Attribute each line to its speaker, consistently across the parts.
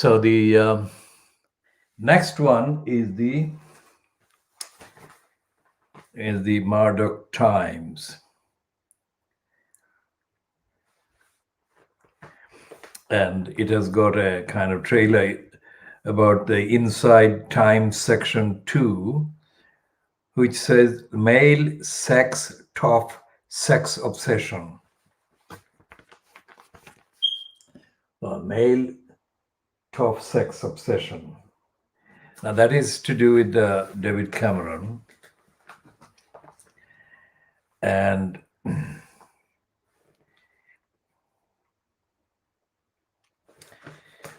Speaker 1: So the next one is the Murdoch Times, and it has got a kind of trailer about the Inside Times section 2, which says male sex top sex obsession. Male top sex obsession. Now that is to do with David Cameron, and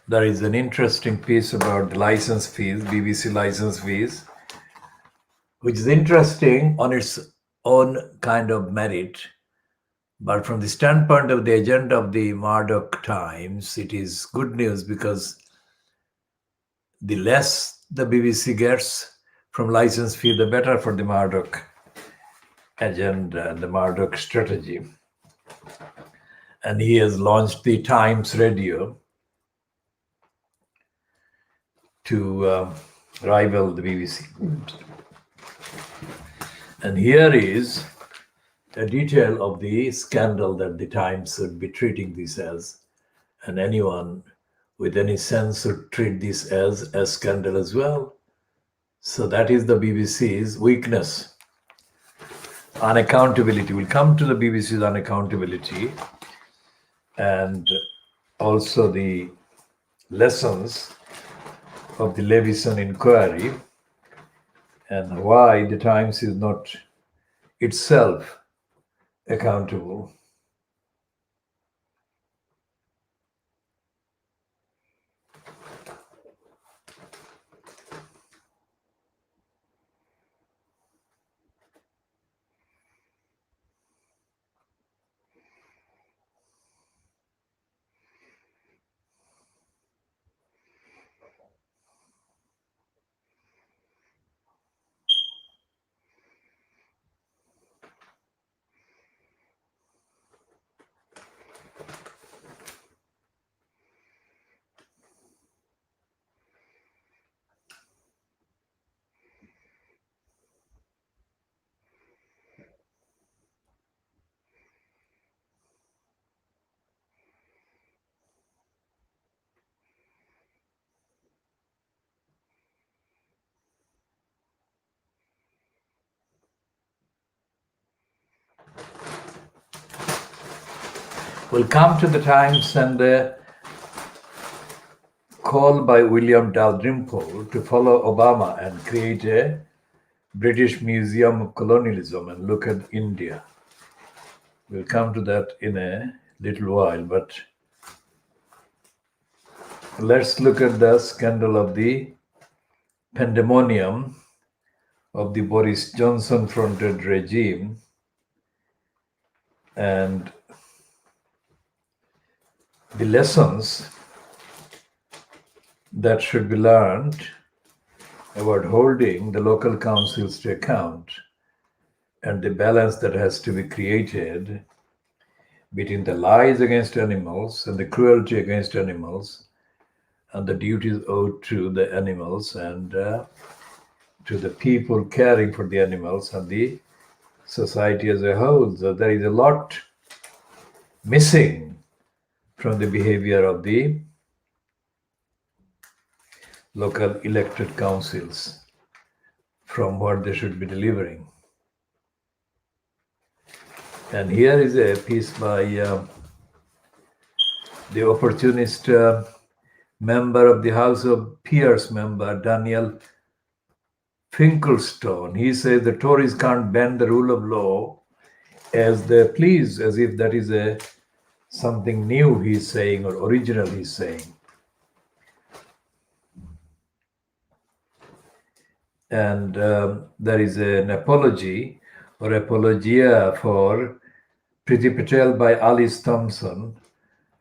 Speaker 1: there is an interesting piece about the license fees, BBC license fees, which is interesting on its own kind of merit. But from the standpoint of the agenda of the Murdoch Times, it is good news because the less the BBC gets from license fee, the better for the Murdoch agenda and the Murdoch strategy. And he has launched the Times Radio to rival the BBC. And here is a detail of the scandal that the Times should be treating this as, and anyone with any sense should treat this as a scandal as well. So that is the BBC's weakness. Unaccountability. We'll come to the BBC's unaccountability and also the lessons of the Levison inquiry and why the Times is not itself accountable. We'll come to the Times and the call by William Dalrymple to follow Obama and create a British Museum of Colonialism and look at India. We'll come to that in a little while, but let's look at the scandal of the pandemonium of the Boris Johnson fronted regime and the lessons that should be learned about holding the local councils to account and the balance that has to be created between the lies against animals and the cruelty against animals and the duties owed to the animals and to the people caring for the animals and the society as a whole. So there is a lot missing from the behavior of the local elected councils from what they should be delivering. And here is a piece by the opportunist member of the House of Peers member, Daniel Finkelstone. He says the Tories can't bend the rule of law as they please, as if that is something new he's saying or original he's saying. And there is an apology or apologia for Priti Patel by Alice Thompson,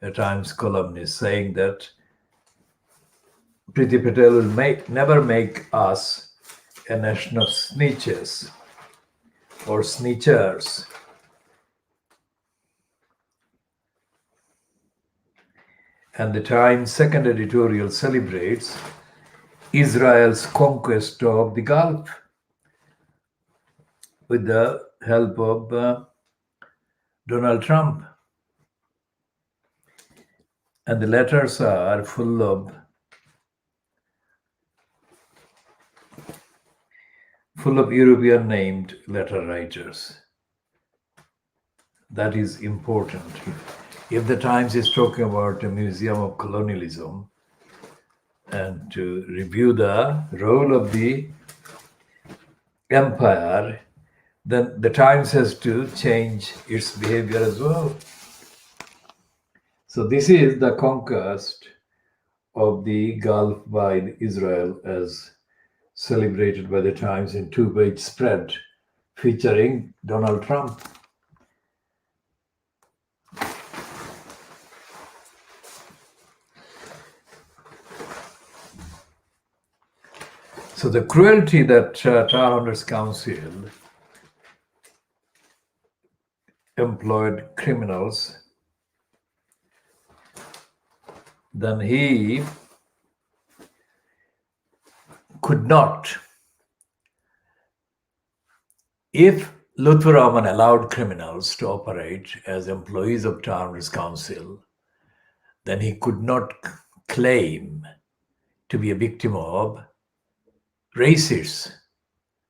Speaker 1: a Times columnist, saying that Priti Patel will never make us a nation of snitches or snitchers. And the Times' second editorial celebrates Israel's conquest of the Gulf with the help of Donald Trump. And the letters are full of European named letter writers. That is important. If the Times is talking about a museum of colonialism and to review the role of the empire, then the Times has to change its behavior as well. So this is the conquest of the Gulf by Israel as celebrated by the Times in two-page spread featuring Donald Trump. So the cruelty that Tar Owners Council employed criminals, then he could not. If Lutfur Rahman allowed criminals to operate as employees of Tar Owners Council, then he could not claim to be a victim of racists,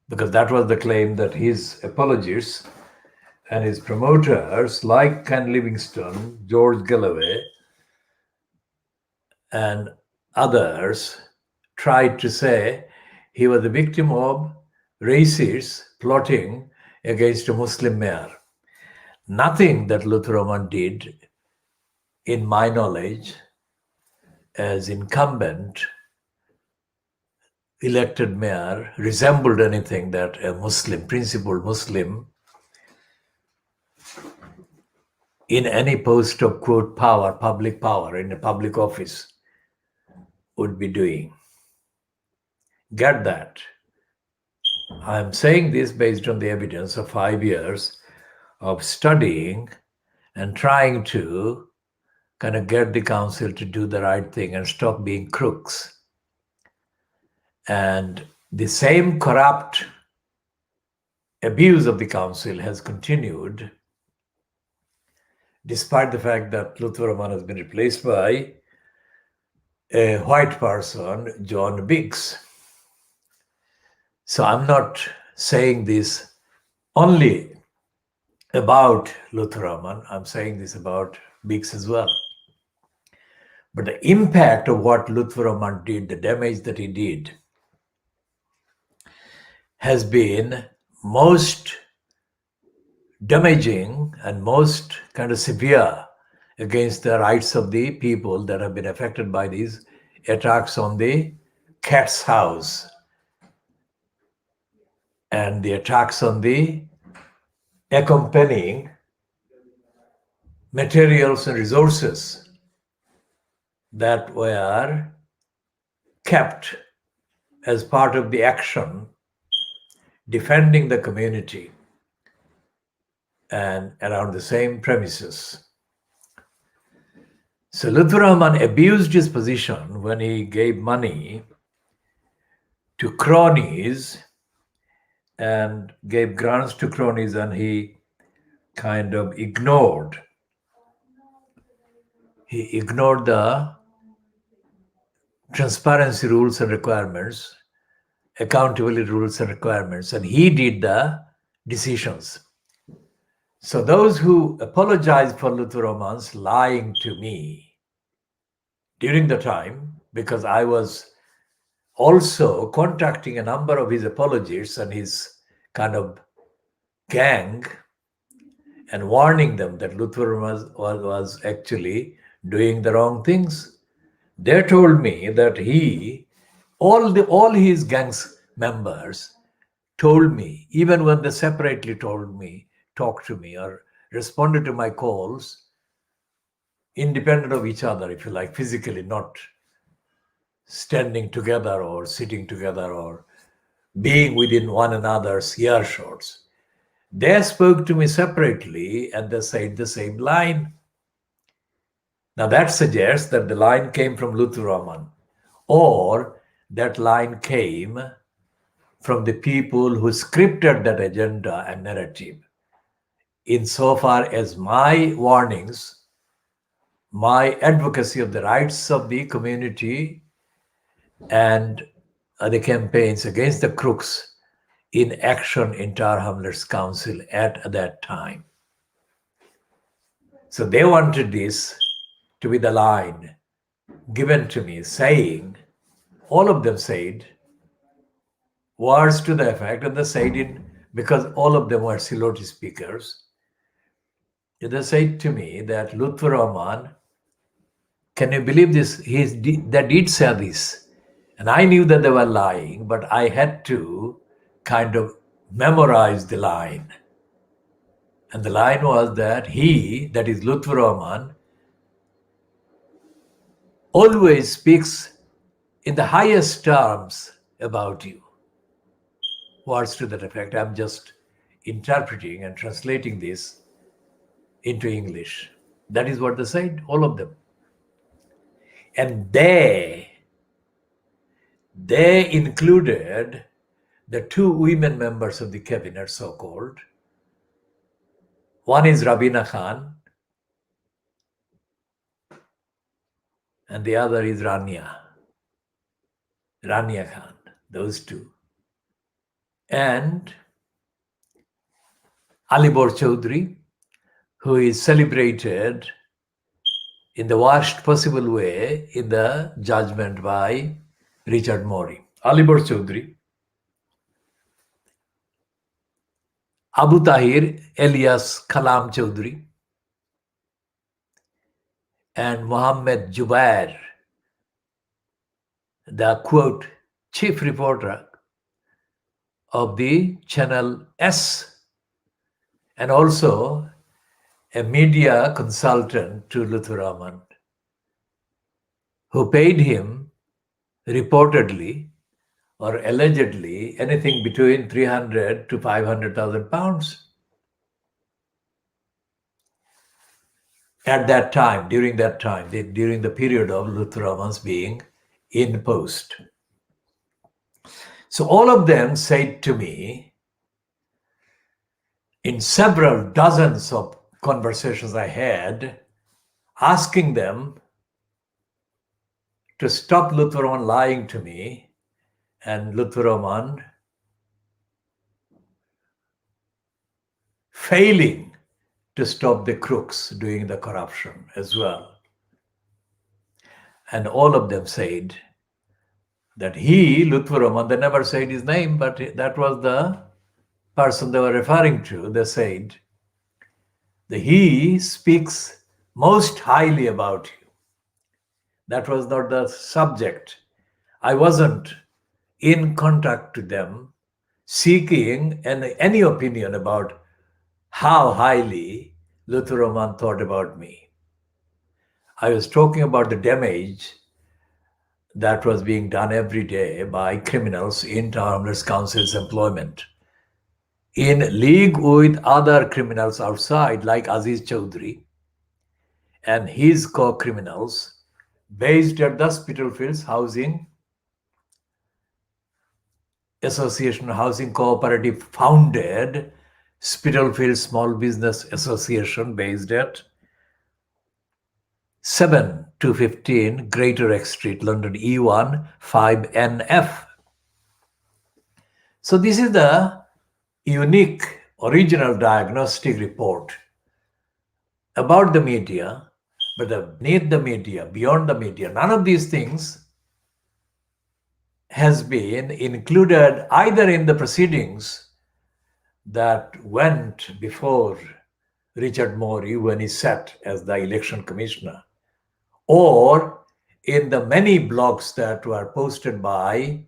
Speaker 1: because that was the claim that his apologists and his promoters, like Ken Livingstone, George Galloway, and others, tried to say he was a victim of racists plotting against a Muslim mayor. Nothing that Lutfur Rahman did, in my knowledge, as incumbent elected mayor resembled anything that a Muslim, principled Muslim, in any post of quote power, public power, in a public office would be doing. Get that. I'm saying this based on the evidence of 5 years of studying and trying to kind of get the council to do the right thing and stop being crooks. And the same corrupt abuse of the council has continued despite the fact that Lutfur Rahman has been replaced by a white person, John Biggs. So I'm not saying this only about Lutfur Rahman, I'm saying this about Biggs as well. But the impact of what Lutfur Rahman did, the damage that he did, has been most damaging and most kind of severe against the rights of the people that have been affected by these attacks on the Cat's House and the attacks on the accompanying materials and resources that were kept as part of the action defending the community and around the same premises. So Lutfur Rahman abused his position when he gave money to cronies and gave grants to cronies, and he kind of ignored the transparency rules and requirements, accountability rules and requirements, and he did the decisions. So those who apologized for Lutfur Rahman's lying to me during the time, because I was also contacting a number of his apologists and his kind of gang and warning them that Lutfur Rahman was actually doing the wrong things. They told me that all his gang's members told me, even when they separately talked to me or responded to my calls, independent of each other, if you like, physically, not standing together or sitting together or being within one another's earshots. They spoke to me separately and they said the same line. Now that suggests that the line came from Luther Rahman, or that line came from the people who scripted that agenda and narrative. Insofar as my warnings, my advocacy of the rights of the community and the campaigns against the crooks in action in Tar Hamlets Council at that time. So they wanted this to be the line given to me, saying, all of them said words to the effect, and they said it because all of them were Siloti speakers. They said to me that Lutfur Rahman, can you believe this? They did say this. And I knew that they were lying, but I had to kind of memorize the line. And the line was that he, that is Lutfur Rahman, always speaks in the highest terms about you. Words to that effect. I'm just interpreting and translating this into English. That is what they said, all of them. And they included the two women members of the cabinet, so-called. One is Rabina Khan, and the other is Rania Khan, those two. And Alibor Chaudhry, who is celebrated in the worst possible way in the judgment by Richard Morey. Alibor Chaudhry, Abu Tahir alias Kalam Chaudhry, and Mohammed Jubair, the quote chief reporter of the Channel S, and also a media consultant to Lutfur Rahman, who paid him reportedly or allegedly anything between 300 to 500,000 pounds. At that time, during the period of Lutfur Rahman's being in post. So all of them said to me, in several dozens of conversations I had, asking them to stop Lutfur Rahman lying to me, and Lutfur Rahman failing to stop the crooks doing the corruption as well. And all of them said that he, Lutfur Rahman, they never said his name, but that was the person they were referring to. They said that he speaks most highly about you. That was not the subject. I wasn't in contact with them seeking any opinion about how highly Lutfur Rahman thought about me. I was talking about the damage that was being done every day by criminals in Tar Hamlets Council's employment, in league with other criminals outside, like Aziz Chaudhry and his co-criminals, based at the Spitalfields Housing Association, Housing Cooperative founded Spitalfields Small Business Association, based at 7 to 15 Greater X Street, London, E1 5NF. So this is the unique original diagnostic report about the media, but beneath the media, beyond the media, none of these things has been included either in the proceedings that went before Richard Morey when he sat as the election commissioner, or in the many blogs that were posted by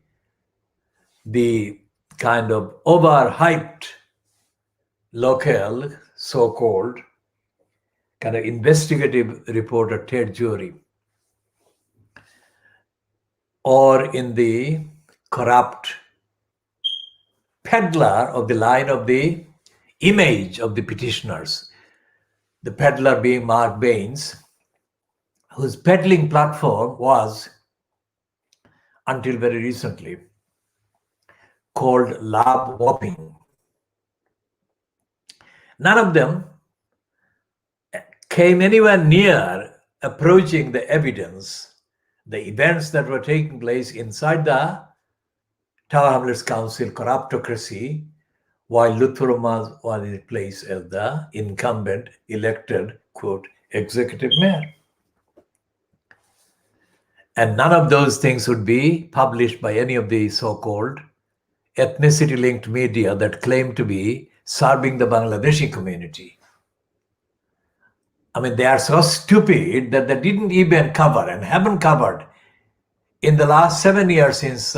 Speaker 1: the kind of overhyped local, so-called kind of investigative reporter Ted Jury, or in the corrupt peddler of the line of the image of the petitioners, the peddler being Mark Baines, whose peddling platform was, until very recently, called lab whopping. None of them came anywhere near approaching the evidence, the events that were taking place inside the Tower Hamlets Council corruptocracy, while Luthuromas was in place as the incumbent elected, quote, executive mayor. And none of those things would be published by any of the so-called ethnicity-linked media that claim to be serving the Bangladeshi community. I mean, they are so stupid that they didn't even cover and haven't covered in the last 7 years since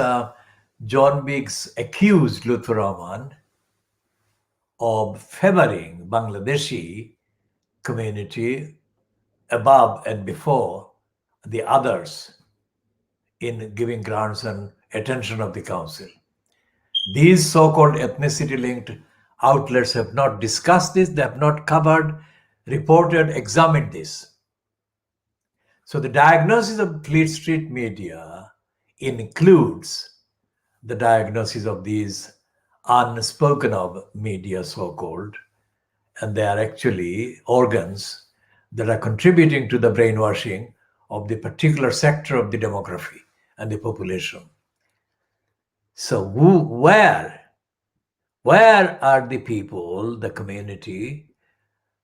Speaker 1: John Biggs accused Lutfur Rahman of favoring Bangladeshi community above and before the others in giving grants and attention of the council. These so-called ethnicity-linked outlets have not discussed this, they have not covered, reported, examined this. So the diagnosis of Fleet Street media includes the diagnosis of these unspoken of media, so-called, and they are actually organs that are contributing to the brainwashing of the particular sector of the demography and the population. So where are the people, the community,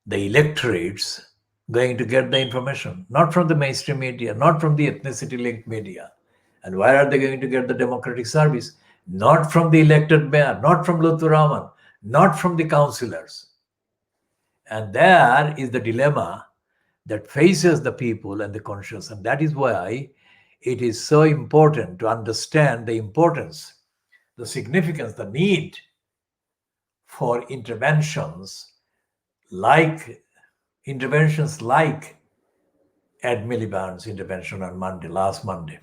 Speaker 1: the electorates going to get the information? Not from the mainstream media, not from the ethnicity-linked media. And where are they going to get the democratic service? Not from the elected mayor, not from Lutfur Rahman, not from the councillors. And there is the dilemma that faces the people and the conscious. And that is why it is so important to understand the importance, the significance, the need for interventions like Ed Miliband's intervention on Monday, last Monday,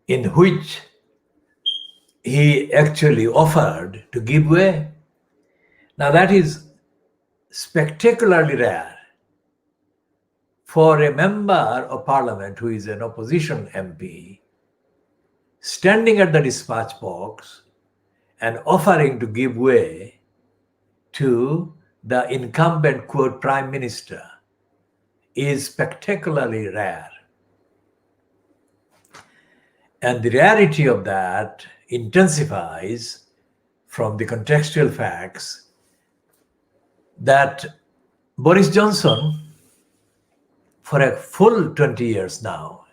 Speaker 1: in which he actually offered to give way. Now that is spectacularly rare for a member of parliament who is an opposition MP standing at the dispatch box and offering to give way to the incumbent, quote, prime minister is spectacularly rare. And the rarity of that intensifies from the contextual facts that Boris Johnson, for a full 20 years now,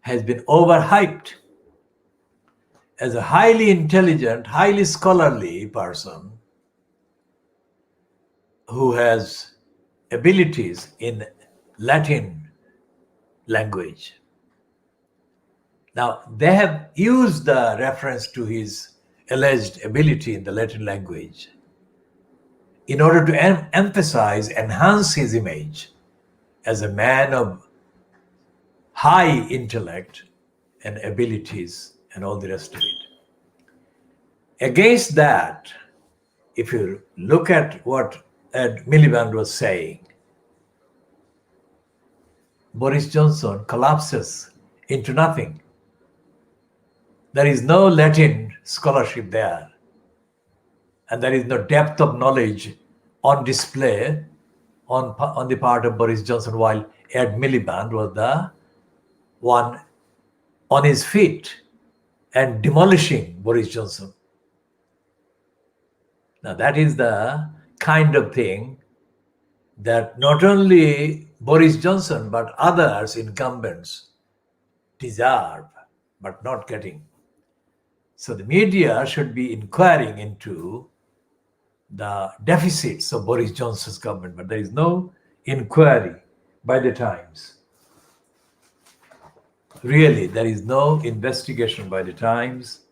Speaker 1: has been overhyped as a highly intelligent, highly scholarly person who has abilities in Latin language. Now, they have used the reference to his alleged ability in the Latin language in order to emphasize, enhance his image as a man of high intellect and abilities and all the rest of it. Against that, if you look at what Ed Miliband was saying, Boris Johnson collapses into nothing. There is no Latin scholarship there, and there is no depth of knowledge on display on the part of Boris Johnson, while Ed Miliband was the one on his feet and demolishing Boris Johnson. Now that is the kind of thing that not only Boris Johnson but others incumbents deserve but not getting. So the media should be inquiring into the deficits of Boris Johnson's government, but there is no inquiry by the Times. Really, there is no investigation by the Times,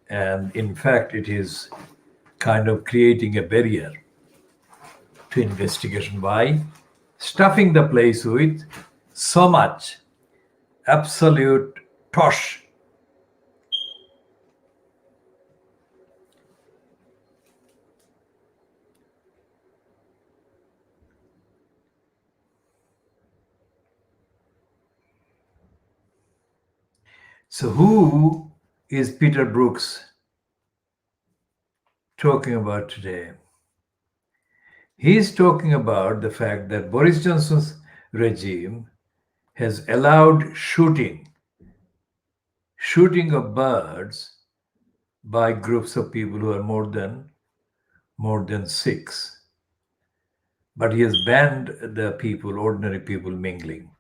Speaker 1: and in fact, it is kind of creating a barrier to investigation by stuffing the place with so much absolute tosh. So who is Peter Brooks talking about today? He's talking about the fact that Boris Johnson's regime has allowed shooting of birds by groups of people who are more than six. But he has banned the people, ordinary people, mingling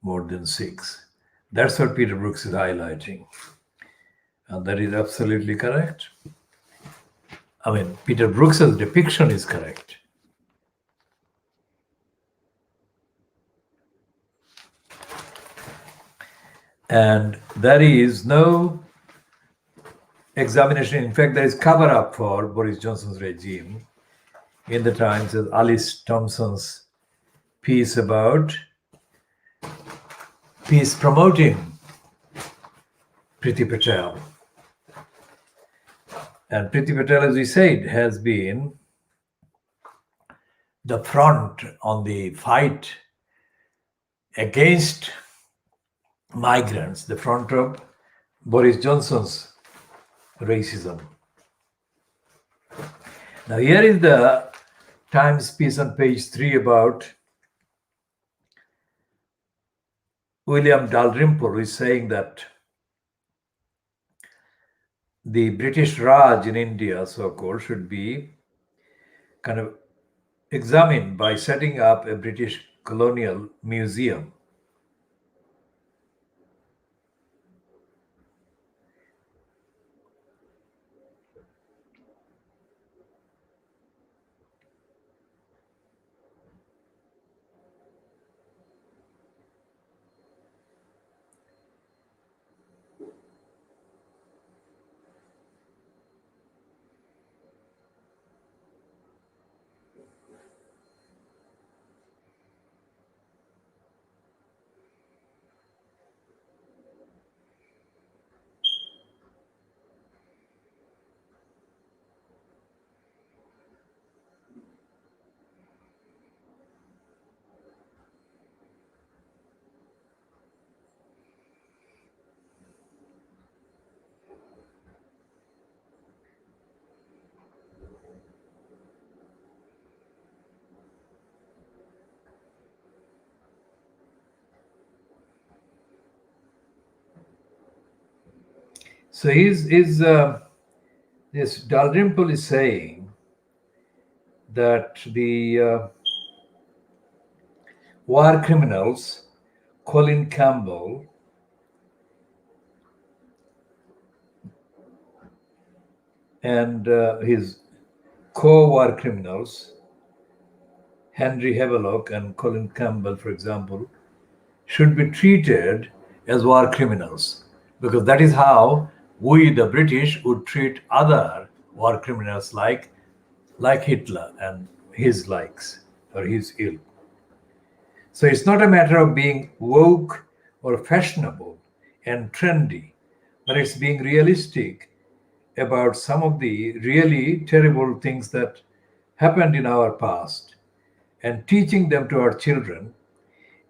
Speaker 1: more than six. That's what Peter Brooks is highlighting. And that is absolutely correct. I mean, Peter Brooks's depiction is correct. And there is no examination. In fact, there is cover up for Boris Johnson's regime in the Times, as Alice Thompson's piece promoting Priti Patel. And Priti Patel, as we said, has been the front on the fight against migrants, the front of Boris Johnson's racism. Now, here is the Times piece on page 3 about William Dalrymple, who is saying that the British Raj in India, so-called, should be kind of examined by setting up a British colonial museum. So this Dalrymple is saying that the war criminals, Colin Campbell, and his co-war criminals, Henry Havelock and Colin Campbell, for example, should be treated as war criminals, because that is how we, the British, would treat other war criminals like Hitler and his likes or his ilk. So it's not a matter of being woke or fashionable and trendy, but it's being realistic about some of the really terrible things that happened in our past and teaching them to our children.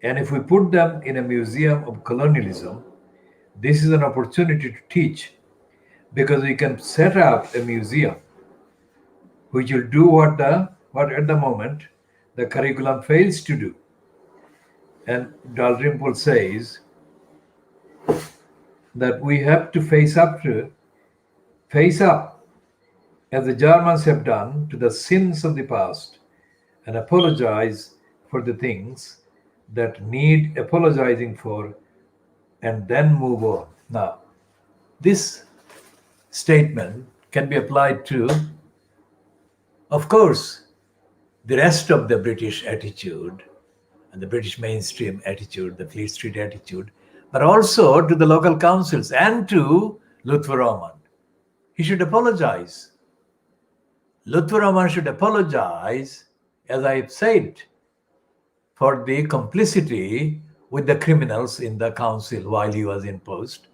Speaker 1: And if we put them in a museum of colonialism, this is an opportunity to teach, because we can set up a museum which will do what at the moment the curriculum fails to do. And Dalrymple says that we have to face up, as the Germans have done, to the sins of the past and apologize for the things that need apologizing for, and then move on. Now, this statement can be applied to, of course, the rest of the British attitude and the British mainstream attitude, the Fleet Street attitude, but also to the local councils and to Lutfur Rahman. He should apologize. Lutfur Rahman should apologize, as I have said, for the complicity with the criminals in the council while he was in post,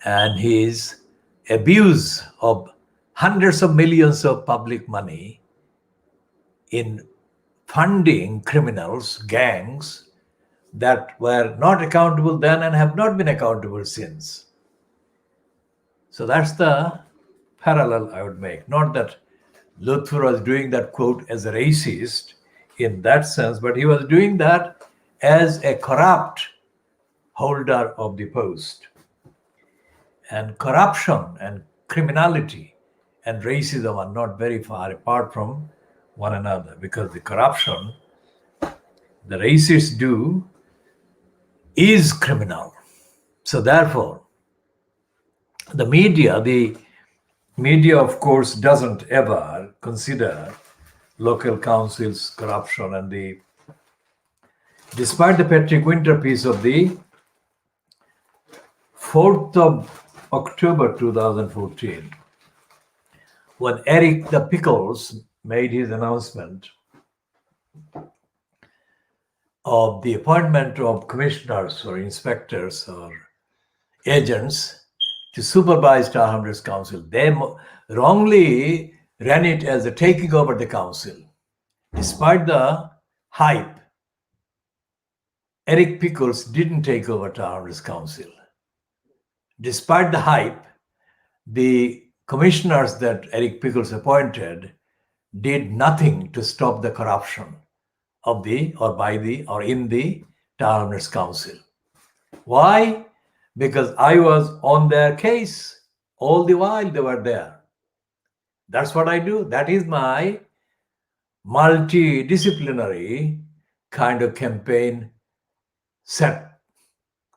Speaker 1: and his abuse of hundreds of millions of public money in funding criminals, gangs that were not accountable then and have not been accountable since. So that's the parallel I would make. Not that Luther was doing that quote as a racist in that sense, but he was doing that as a corrupt holder of the post. And corruption and criminality and racism are not very far apart from one another, because the corruption the racists do is criminal. So therefore, the media, of course, doesn't ever consider local councils' corruption. And despite the Patrick Winter piece of the 4th of October 2014, when Eric the Pickles made his announcement of the appointment of commissioners or inspectors or agents to supervise Tower Hamlets Council, they wrongly ran it as a taking over the council. Despite the hype, Eric Pickles didn't take over Tower Hamlets Council. Despite the hype, the commissioners that Eric Pickles appointed did nothing to stop the corruption of in the Tower Hamlets Council. Why? Because I was on their case all the while they were there. That's what I do. That is my multidisciplinary kind of campaign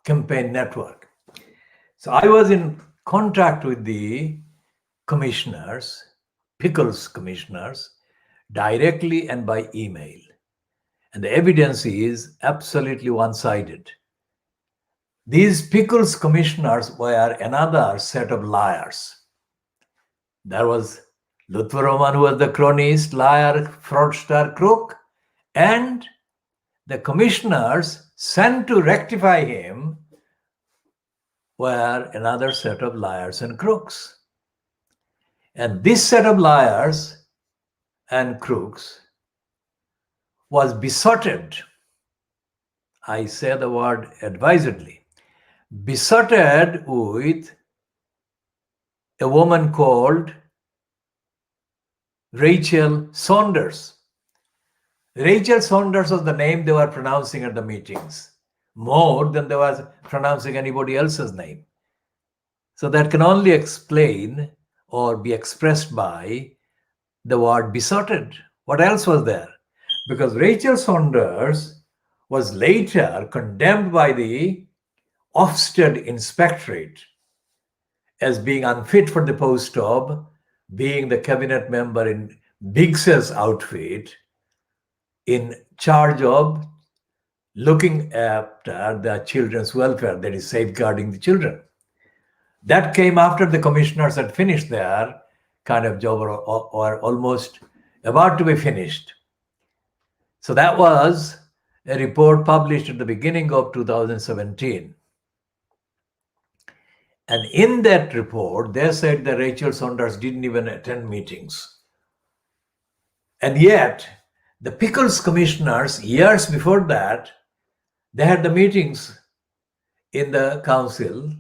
Speaker 1: network. So I was in contact with the commissioners, Pickles commissioners, directly and by email. And the evidence is absolutely one-sided. These Pickles commissioners were another set of liars. There was Luther Roman, who was the chronist, liar, fraudster, crook, and the commissioners sent to rectify him were another set of liars and crooks. And this set of liars and crooks was besotted, I say the word advisedly, besotted with a woman called Rachel Saunders. Rachel Saunders was the name they were pronouncing at the meetings, more than they were pronouncing anybody else's name. So that can only explain or be expressed by the word besotted. What else was there? Because Rachel Saunders was later condemned by the Ofsted Inspectorate as being unfit for the post of being the cabinet member in Biggs's outfit, in charge of looking after the children's welfare, that is safeguarding the children. That came after the commissioners had finished their kind of job or almost about to be finished. So that was a report published at the beginning of 2017. And in that report, they said that Rachel Saunders didn't even attend meetings. And yet, the Pickles commissioners, years before that, they had the meetings in the council,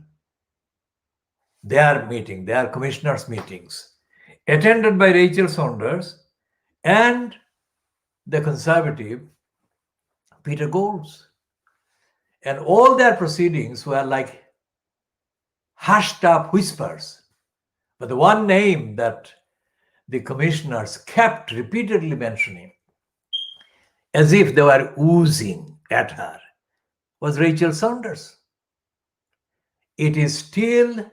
Speaker 1: their commissioners' meetings, attended by Rachel Saunders and the conservative Peter Golds. And all their proceedings were like hushed up whispers. But the one name that the commissioners kept repeatedly mentioning, as if they were oozing at her, was Rachel Saunders. It is still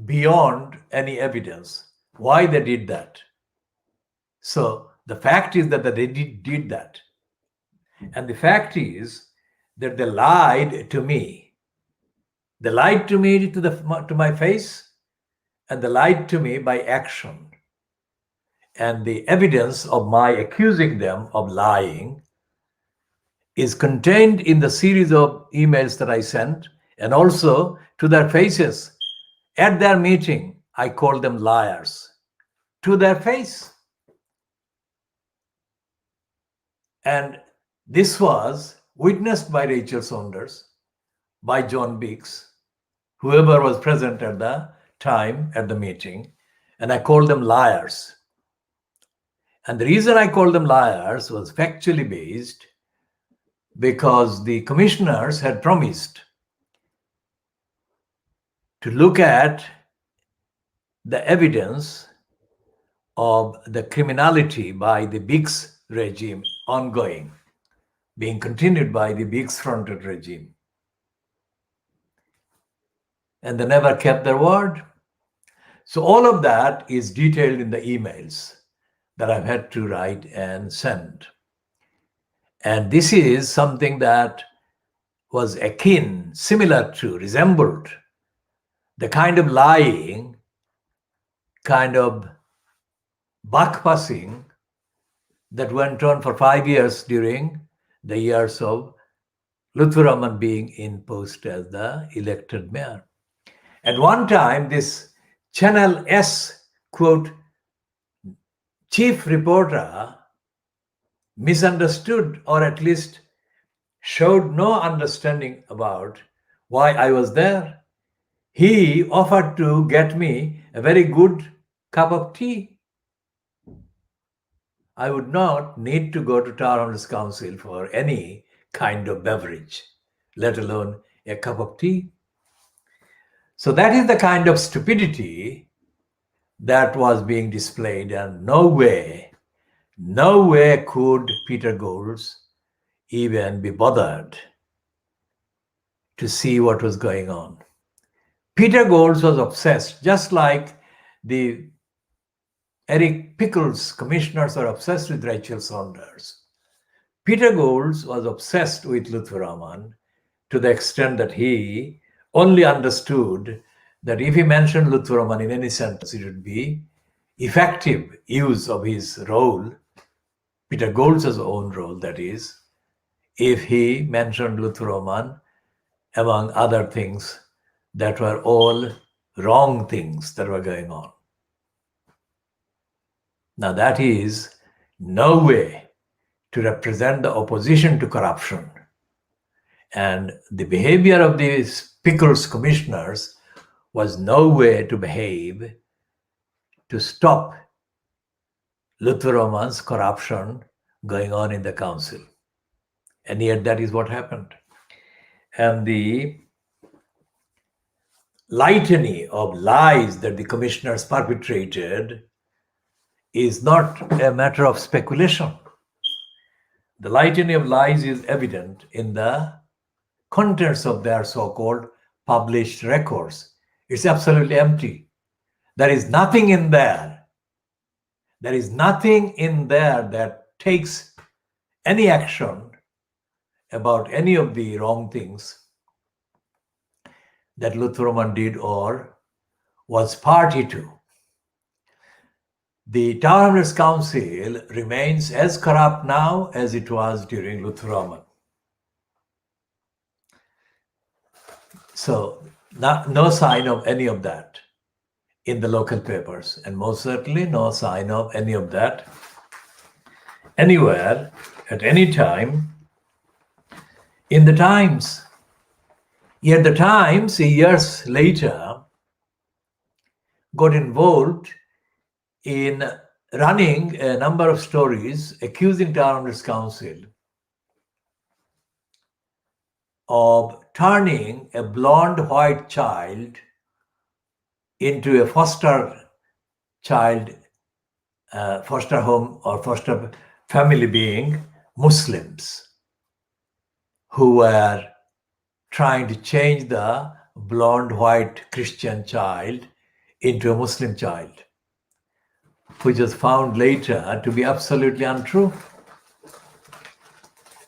Speaker 1: beyond any evidence why they did that. So the fact is that they did that. And the fact is that they lied to me. They lied to me to my face, and they lied to me by action. And the evidence of my accusing them of lying is contained in the series of emails that I sent, and also to their faces. At their meeting, I called them liars to their face. And this was witnessed by Rachel Saunders, by John Biggs, whoever was present at the time at the meeting, and I called them liars. And the reason I called them liars was factually based, because the commissioners had promised to look at the evidence of the criminality by the Biggs regime ongoing, being continued by the Biggs-fronted regime. And they never kept their word. So all of that is detailed in the emails that I've had to write and send. And this is something that was akin, similar to, resembled the kind of lying, kind of buck-fussing that went on for 5 years during the years of Lutfur Rahman being in post as the elected mayor. At one time, this Channel S, quote, chief reporter misunderstood, or at least showed no understanding about why I was there. He offered to get me a very good cup of tea. I would not need to go to Tower Hamlets Council for any kind of beverage, let alone a cup of tea. So that is the kind of stupidity that was being displayed, and no way could Peter Golds even be bothered to see what was going on. Peter Golds was obsessed, just like the Eric Pickles commissioners are obsessed with Rachel Saunders. Peter Golds was obsessed with Lutfur Rahman to the extent that he only understood that if he mentioned Lutfur Rahman in any sentence, it would be effective use of his role, Peter Golds' own role, that is, if he mentioned Lutfur Rahman among other things that were all wrong things that were going on. Now that is no way to represent the opposition to corruption. And the behavior of these Pickles commissioners was no way to behave to stop Lutfur Rahman's corruption going on in the council. And yet that is what happened. And the litany of lies that the commissioners perpetrated is not a matter of speculation. The litany of lies is evident in the contents of their so-called published records. It's absolutely empty. There is nothing in there. There is nothing in there that takes any action about any of the wrong things that Lutfur Rahman did or was party to. The Tower Hamlets Council remains as corrupt now as it was during Lutfur Rahman. So no sign of any of that in the local papers, and most certainly no sign of any of that anywhere at any time in the Times. Yet the Times, years later, got involved in running a number of stories accusing Tower Hamlets Council of turning a blonde white child into a foster child, foster home or foster family being Muslims who were trying to change the blonde white Christian child into a Muslim child, which was found later to be absolutely untrue.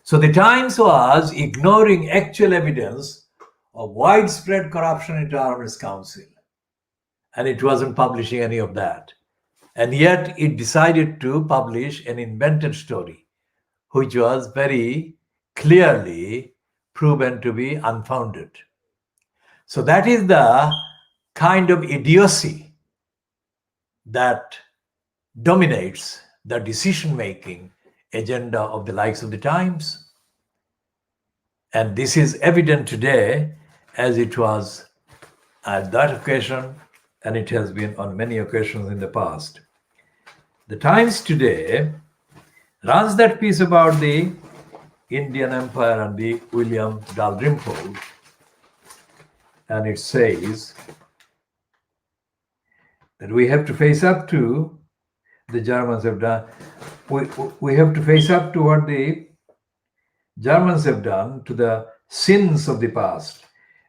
Speaker 1: So the Times was ignoring actual evidence of widespread corruption in Tower Hamlets Council, and it wasn't publishing any of that. And yet it decided to publish an invented story, which was very clearly proven to be unfounded. So that is the kind of idiocy that dominates the decision-making agenda of the likes of the Times. And this is evident today as it was at that occasion and it has been on many occasions in the past. The Times today runs that piece about the Indian Empire and the William Dalrymple, and it says that we have to face up to the Germans have done. We have to face up to what the Germans have done to the sins of the past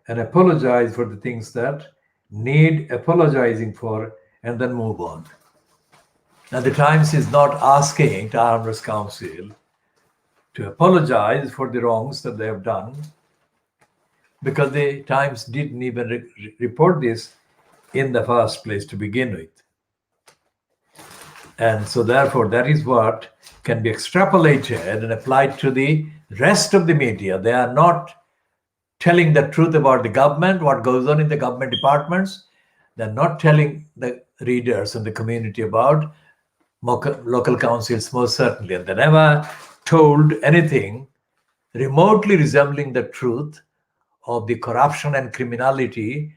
Speaker 1: and apologize for the things that need apologizing for and then move on. Now, the Times is not asking the Armed Council to apologize for the wrongs that they have done, because the Times didn't even report this in the first place to begin with. And so therefore, that is what can be extrapolated and applied to the rest of the media. They are not telling the truth about the government, what goes on in the government departments. They're not telling the readers and the community about local councils, most certainly. And they never told anything remotely resembling the truth of the corruption and criminality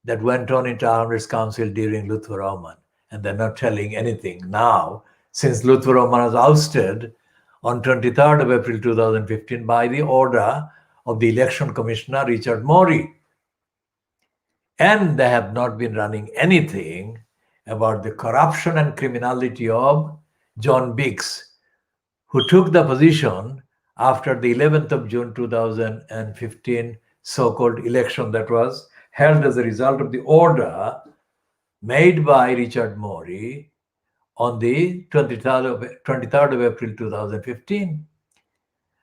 Speaker 1: that went on in Armed Council during Luther Roman. And they're not telling anything now, since Luther Roman was ousted on 23rd of April 2015 by the order of the election commissioner, Richard Morey. And they have not been running anything about the corruption and criminality of John Biggs, who took the position after the 11th of June 2015 so-called election that was held as a result of the order made by Richard Morey on the 23rd of April 2015.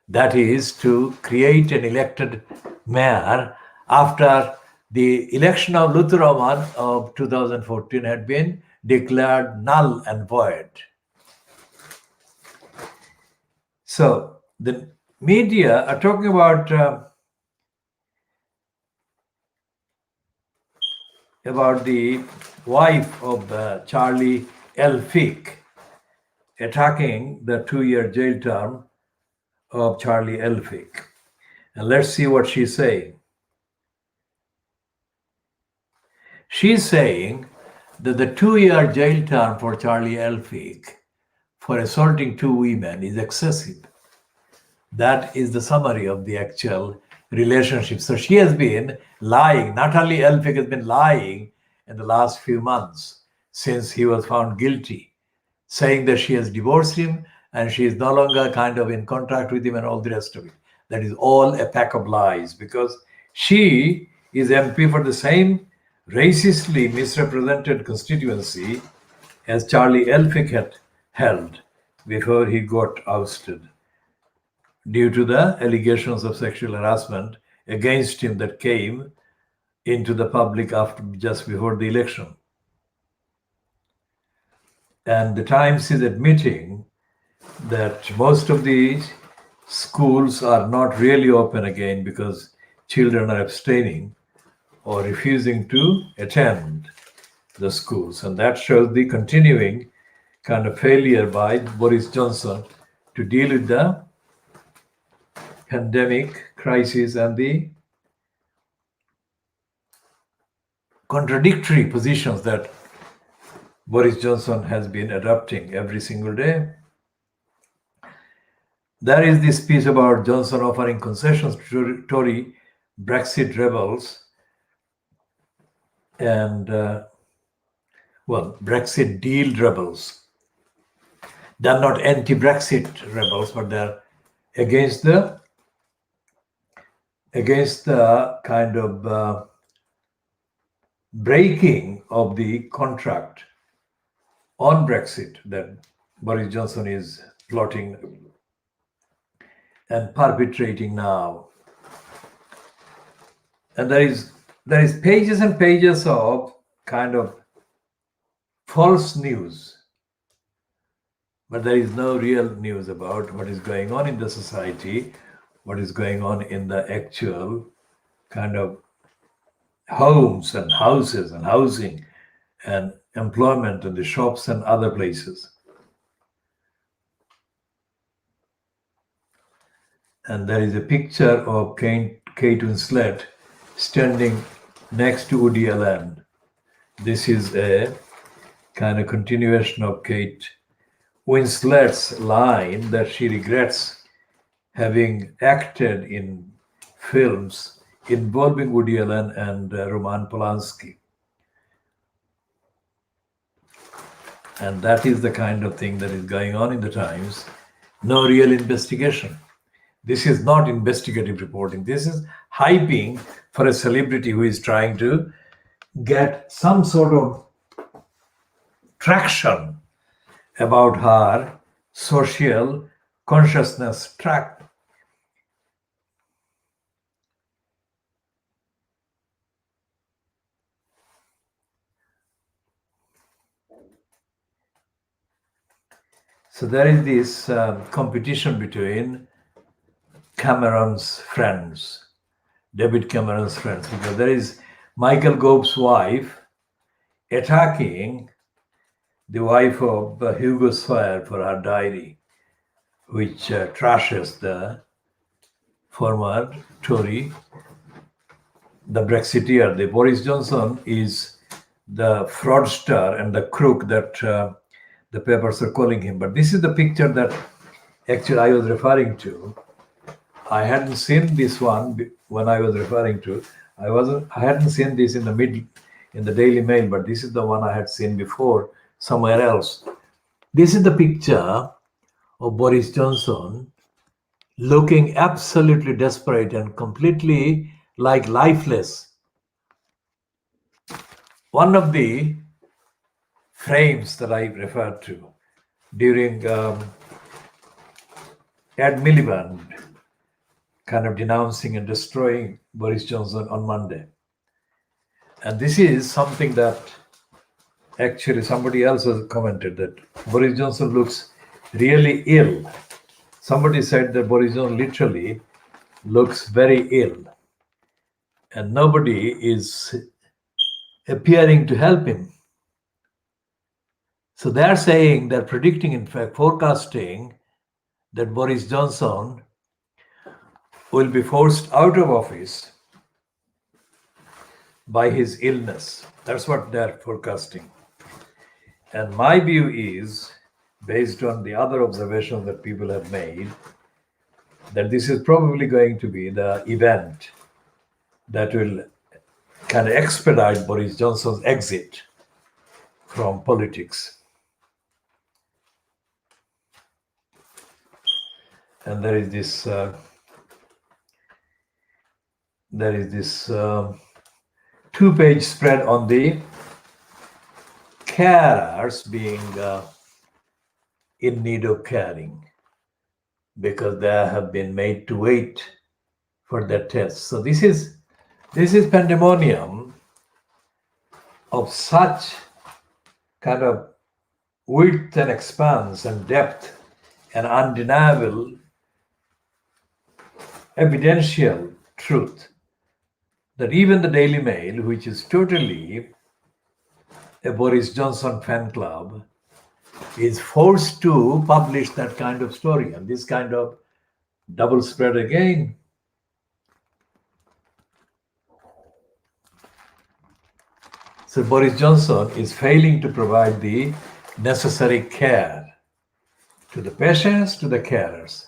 Speaker 1: That is to create an elected mayor after the election of Luther Roman of 2014 had been declared null and void. So the media are talking about the wife of Charlie Haque attacking the 2-year jail term of Charlie Haque. And let's see what she's saying. She's saying that the 2-year jail term for Charlie Haque for assaulting 2 women is excessive. That is the summary of the actual relationship. So she has been lying. Natalie Haque has been lying in the last few months since he was found guilty, saying that she has divorced him and she is no longer kind of in contract with him and all the rest of it. That is all a pack of lies, because she is MP for the same racistly misrepresented constituency as Charlie Haque had held before he got ousted due to the allegations of sexual harassment against him that came into the public just before the election. And the Times is admitting that most of these schools are not really open again because children are abstaining or refusing to attend the schools. And that shows the continuing kind of failure by Boris Johnson to deal with the pandemic crisis and the contradictory positions that Boris Johnson has been adopting every single day. There is this piece about Johnson offering concessions to Tory Brexit rebels and, Brexit deal rebels. They're not anti-Brexit rebels, but they're against the kind of breaking of the contract on Brexit that Boris Johnson is plotting and perpetrating now. And there is pages and pages of kind of false news, but there is no real news about what is going on in the society, what is going on in the actual kind of homes and houses and housing and employment and the shops and other places. And there is a picture of Kate Winslet standing next to Woody Allen This is a kind of continuation of Kate Winslet's line that she regrets having acted in films involving Woody Allen and Roman Polanski. And that is the kind of thing that is going on in the Times. No real investigation. This is not investigative reporting. This is hyping for a celebrity who is trying to get some sort of traction about her social consciousness track. So there is this competition between Cameron's friends, David Cameron's friends, because there is Michael Gove's wife attacking the wife of Hugo Sawyer for her diary, which trashes the former Tory, the Brexiteer. The Boris Johnson is the fraudster and the crook that the papers are calling him. But this is the picture that actually I was referring to. I hadn't seen this one when I was referring to. I hadn't seen this in the Daily Mail, but this is the one I had seen before somewhere else. This is the picture of Boris Johnson looking absolutely desperate and completely like lifeless. One of the frames that I referred to during Ed Miliband kind of denouncing and destroying Boris Johnson on Monday. And this is something that actually somebody else has commented that Boris Johnson looks really ill. Somebody said that Boris Johnson literally looks very ill. And nobody is appearing to help him. So they're saying, they're predicting, in fact, forecasting that Boris Johnson will be forced out of office by his illness. That's what they're forecasting. And my view is, based on the other observations that people have made, that this is probably going to be the event that will kind of expedite Boris Johnson's exit from politics. And there is this two-page spread on the carers being in need of caring because they have been made to wait for their tests. So this is pandemonium of such kind of width and expanse and depth and undeniable evidential truth that even the Daily Mail, which is totally a Boris Johnson fan club, is forced to publish that kind of story. And this kind of double spread again. So Boris Johnson is failing to provide the necessary care to the patients, to the carers.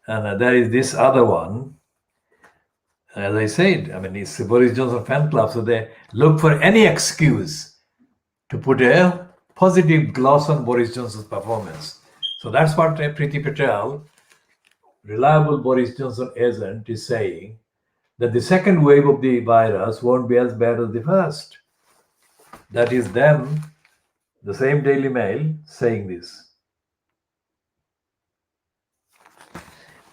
Speaker 1: And there is this other one. As I said, I mean, it's a Boris Johnson fan club, so they look for any excuse to put a positive gloss on Boris Johnson's performance. So that's what Priti Patel, reliable Boris Johnson agent, is saying, that the second wave of the virus won't be as bad as the first. That is them, the same Daily Mail, saying this.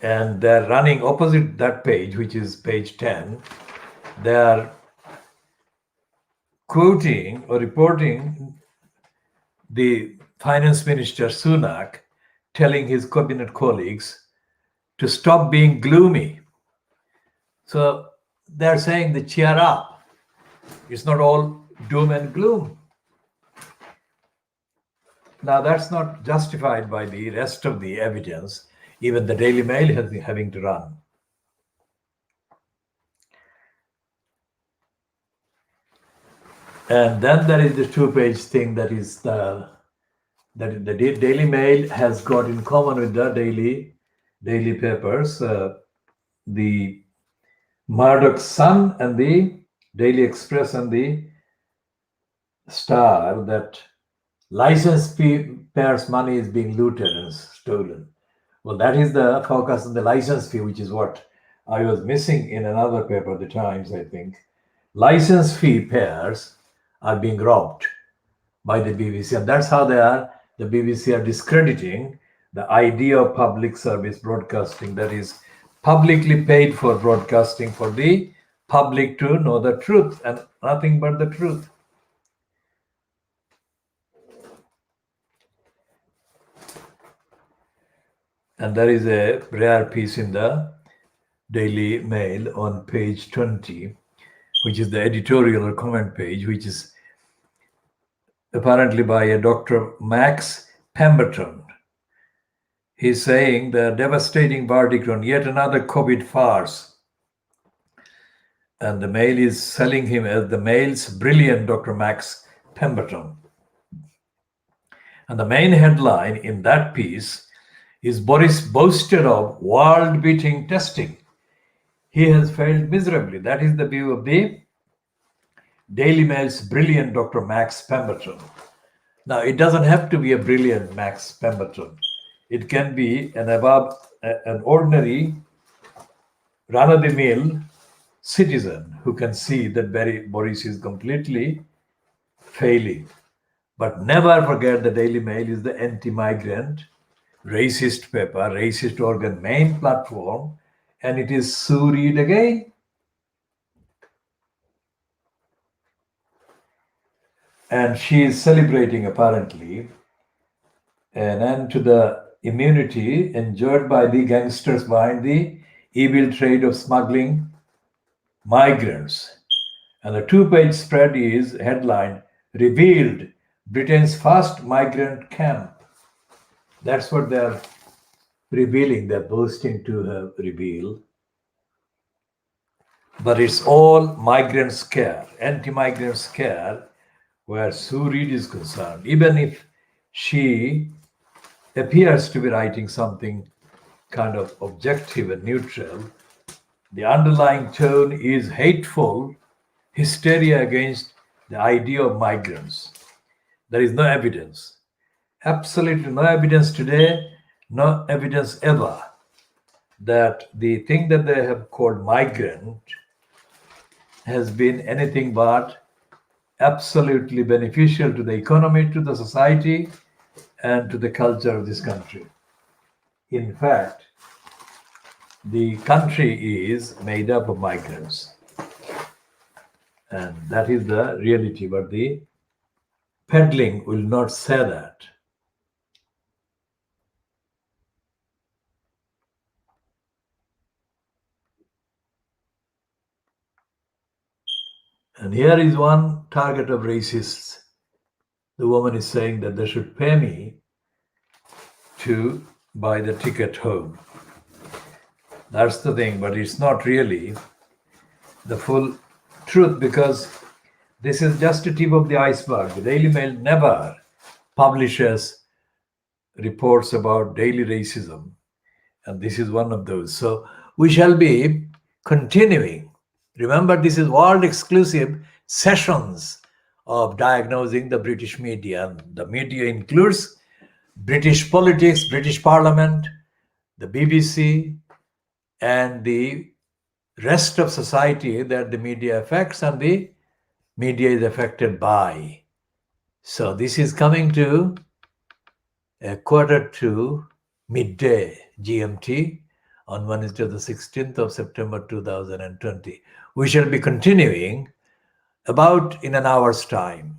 Speaker 1: And they're running opposite that page, which is page 10. They are quoting or reporting the finance minister Sunak telling his cabinet colleagues to stop being gloomy. So they're saying the cheer up. It's not all doom and gloom. Now that's not justified by the rest of the evidence. Even the Daily Mail has been having to run. And then there is the two-page thing that is the Daily Mail has got in common with the daily papers, the Murdoch Sun and the Daily Express and the Star, that license payers' money is being looted and stolen. Well, that is the focus on the license fee, which is what I was missing in another paper, The Times, I think. License fee payers are being robbed by the BBC, and that's how the BBC are discrediting the idea of public service broadcasting, that is publicly paid for broadcasting for the public to know the truth and nothing but the truth. And there is a rare piece in the Daily Mail on page 20, which is the editorial or comment page, which is apparently by a Dr. Max Pemberton. He's saying the devastating verdict on yet another COVID farce. And the Mail is selling him as the Mail's brilliant Dr. Max Pemberton. And the main headline in that piece is Boris boasted of world-beating testing. He has failed miserably. That is the view of the Daily Mail's brilliant Dr. Max Pemberton. Now, it doesn't have to be a brilliant Max Pemberton. It can be an ordinary run-of-the-mill citizen who can see that Boris is completely failing. But never forget the Daily Mail is the anti-migrant, racist paper, racist organ main platform, and it is Sue Reid again. And she is celebrating, apparently, an end to the immunity enjoyed by the gangsters behind the evil trade of smuggling migrants. And the two-page spread is headline, Revealed Britain's First Migrant Camp. That's what they're revealing, they're boasting to reveal. But it's all migrant scare, anti-migrant scare, where Sue Reid is concerned. Even if she appears to be writing something kind of objective and neutral, the underlying tone is hateful hysteria against the idea of migrants. There is no evidence, absolutely no evidence today, no evidence ever, that the thing that they have called migrant has been anything but absolutely beneficial to the economy, to the society, and to the culture of this country. In fact, the country is made up of migrants. And that is the reality, but the peddling will not say that. And here is one target of racists. The woman is saying that they should pay me to buy the ticket home. That's the thing, but it's not really the full truth, because this is just a tip of the iceberg. The Daily Mail never publishes reports about daily racism, and this is one of those. So we shall be continuing. Remember, this is world exclusive sessions of diagnosing the British media. And the media includes British politics, British Parliament, the BBC, and the rest of society that the media affects and the media is affected by. So this is coming to a quarter to midday GMT on Wednesday, the 16th of September 2020. We shall be continuing about in an hour's time.